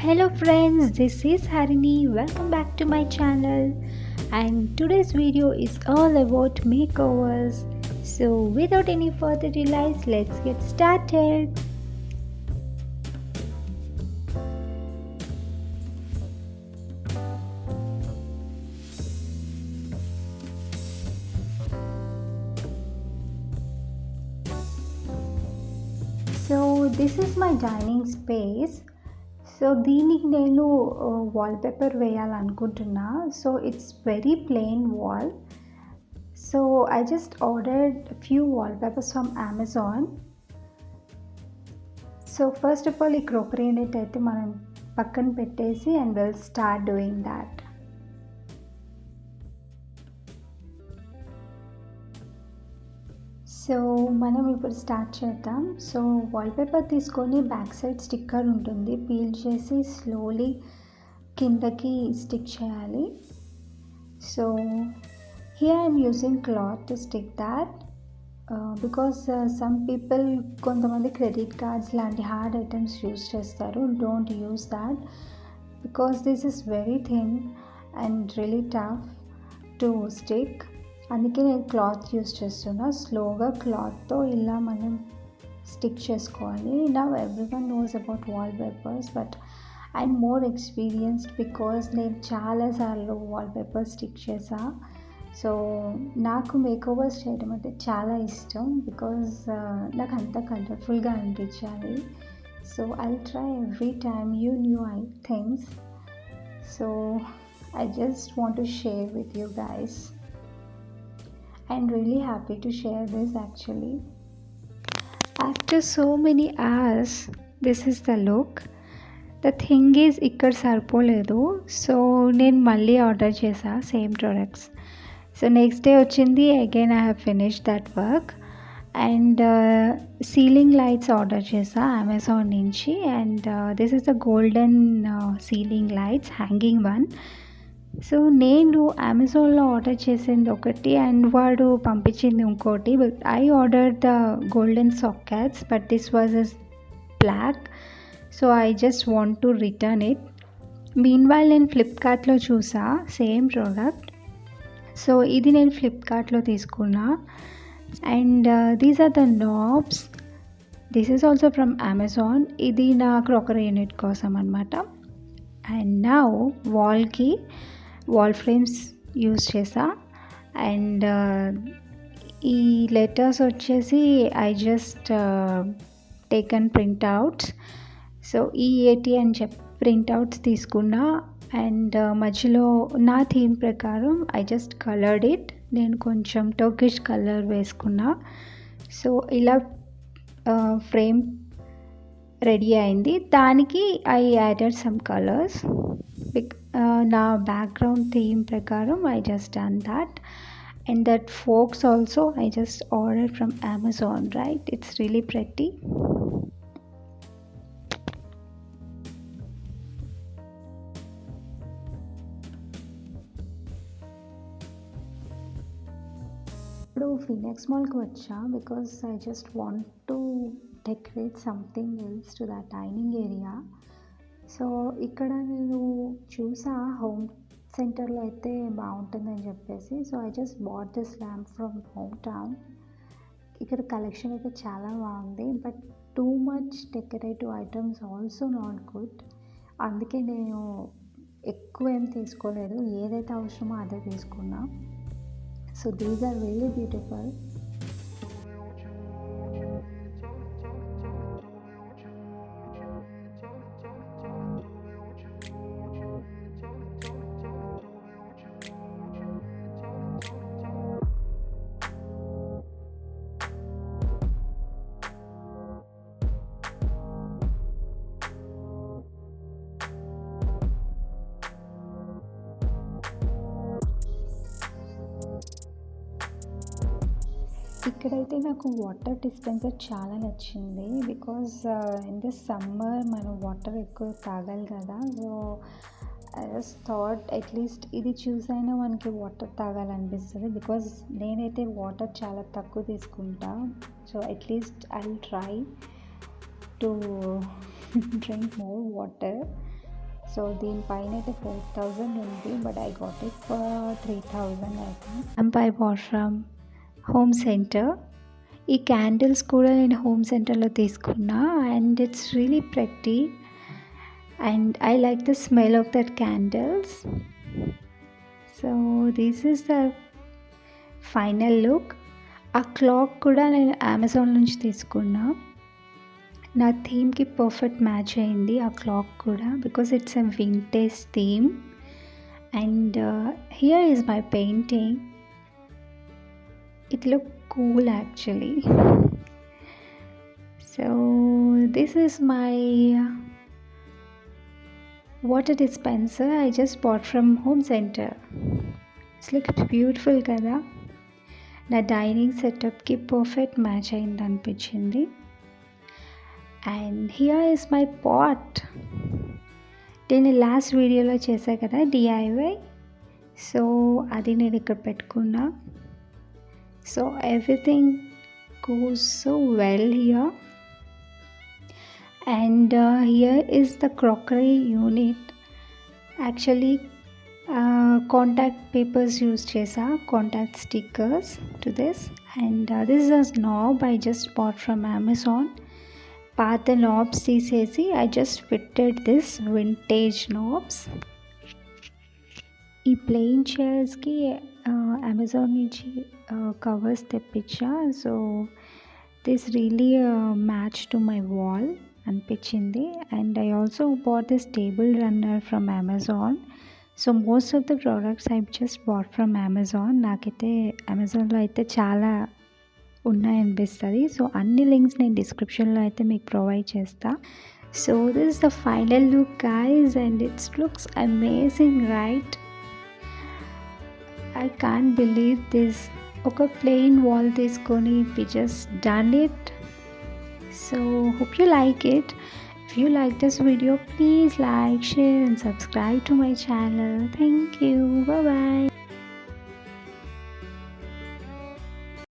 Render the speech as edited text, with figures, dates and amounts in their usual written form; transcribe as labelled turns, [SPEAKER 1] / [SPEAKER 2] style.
[SPEAKER 1] Hello friends, this is Harini. Welcome back to my channel. And today's video is all about makeovers. So without any further delays, let's get started. So this is my dining space. So దీనికి నేను wallpaper వేయాలనుకుంటున్నా. So it's very plain wall. So I just ordered few wallpapers from Amazon. So first of all ఈ crockery unit అయితే మనం పక్కన పెట్టేసి and will start doing that. So మనం ఇప్పుడు స్టార్ట్ చేద్దాం. సో వాల్పేపర్ తీసుకొని బ్యాక్ సైడ్ స్టిక్కర్ ఉంటుంది, పీల్ చేసి స్లోలీ కిందకి స్టిక్ చేయాలి. So here I'm using cloth to stick that because some people కొంతమంది క్రెడిట్ కార్డ్స్ లాంటి హార్డ్ ఐటమ్స్ యూజ్ చేస్తారు. Don't use that because this is very thin and really tough to stick. అందుకే నేను cloth use చేస్తున్నా. స్లోగా క్లాత్తో ఇలా మనం స్టిక్ చేసుకోవాలి. Now everyone knows about wallpapers, but I'm more experienced because నేను చాలాసార్లు వాల్పేపర్ స్టిక్ చేసా. సో నాకు మేకోవర్స్ చేయడం అంటే చాలా ఇష్టం బికాజ్ నాకు అంత కలర్ఫుల్గా అనిపించాలి. So I try every time new things. So I just want to share with you guys. I'm really happy to share this actually. After so many hours, this is the look. The thing is ikkada sarpoledu, so నేను మళ్ళీ order చేసా same products. So next day వచ్చింది, again I have finished that work. And ceiling lights order చేసా Amazon నుంచి. And this is the golden ceiling lights hanging one. So నేను అమెజాన్లో order చేసింది ఒకటి అండ్ వాడు పంపించింది ఇంకోటి. But I order the golden sockets, but this was a black. So I just want to return it. Meanwhile నేను ఫ్లిప్కార్ట్లో చూసా సేమ్ ప్రోడక్ట్. సో ఇది నేను ఫ్లిప్కార్ట్లో తీసుకున్నా. And these are the knobs. This is also from Amazon. ఇది నా crockery unit కోసం అనమాట. అండ్ నౌ వాల్కి వాల్ ఫ్రేమ్స్ యూజ్ చేసా. అండ్ ఈ లెటర్స్ వచ్చేసి I just taken printouts. So E A T అని చెప్పి ప్రింట్అవుట్స్ తీసుకున్నా. అండ్ మధ్యలో నా థీమ్ ప్రకారం ఐ జస్ట్ కలర్డ్ ఇట్. నేను కొంచెం టర్కిష్ కలర్ వేసుకున్నా. సో ఇలా ఫ్రేమ్ రెడీ అయింది. దానికి ఐ యాడెడ్ సమ్ కలర్స్. నా బ్యాక్గ్రౌండ్ థీమ్ ప్రకారం I just done that. And that fox also I just order from Amazon, right? It's really pretty. ఇప్పుడు Phoenix మాల్కి వచ్చా because I just want to decorate something else to that dining area. So ఇక్కడ నేను చూసా Home సెంటర్లో అయితే బాగుంటుందని చెప్పేసి. So I just bought this lamp from home town. ఇక్కడ కలెక్షన్ అయితే చాలా బాగుంది, but too much decorative items also not good. అందుకే నేను ఎక్కువ ఏం తీసుకోలేదు, ఏదైతే అవసరమో అదే తీసుకున్నా. So these are really beautiful. ఇక్కడైతే నాకు వాటర్ డిస్పెన్సర్ చాలా నచ్చింది బికాజ్ ఇన్ దిస్ సమ్మర్ మనం వాటర్ ఎక్కువ తాగాలి కదా. So I just thought at least ఇది చూసైనా మనకి వాటర్ తాగాలనిపిస్తుంది బికాజ్ నేనైతే వాటర్ చాలా తక్కువ తీసుకుంటా. So at least I will try to drink more water. So దీనిపైన అయితే 4,000 ఉంది, but I got it for 3,000 అయితే. Lamp I bought from Home centre. ఈ క్యాండిల్స్ కూడా నేను హోమ్ సెంటర్లో తీసుకున్నా and it's really pretty and I like the smell of that candles. So this is the final look. ఆ clock కూడా నేను Amazon నుంచి తీసుకున్నా. నా థీమ్కి పర్ఫెక్ట్ మ్యాచ్ అయింది ఆ క్లాక్ కూడా, because it's a vintage theme. And here is my painting. It look cool actually. So this is my water dispenser I just bought from Home Centre. It's looks beautiful కదా. నా dining సెటప్కి perfect match అయింది అనిపించింది. And here is my pot. నేను last వీడియోలో చేశా కదా DIY, so అది నేను ఇక్కడ పెట్టుకున్నా. So everything goes so well here. And here is the crockery unit. Actually contact papers use chesa, contact stickers to this. And this is a knob I just bought from Amazon. పాత knobs తీసేసి I just fitted this vintage knobs. ఈ plain చైర్స్కి Amazon నుంచి covers తెప్పించా. So this really match to my wall అనిపించింది. And I also bought this table runner from Amazon. So most of the products I just bought from Amazon. నాకైతే అమెజాన్లో అయితే చాలా ఉన్నాయనిపిస్తుంది. So అన్ని లింక్స్ నేను డిస్క్రిప్షన్లో అయితే మీకు ప్రొవైడ్ చేస్తా. So this is the final look guys and it's looks amazing right. I can't believe this. ఒక ప్లెయిన్ వాల్ తీసుకొని we just done it. So hope you like it. If you like this video, please like, share and subscribe to my channel. Thank you. Bye bye.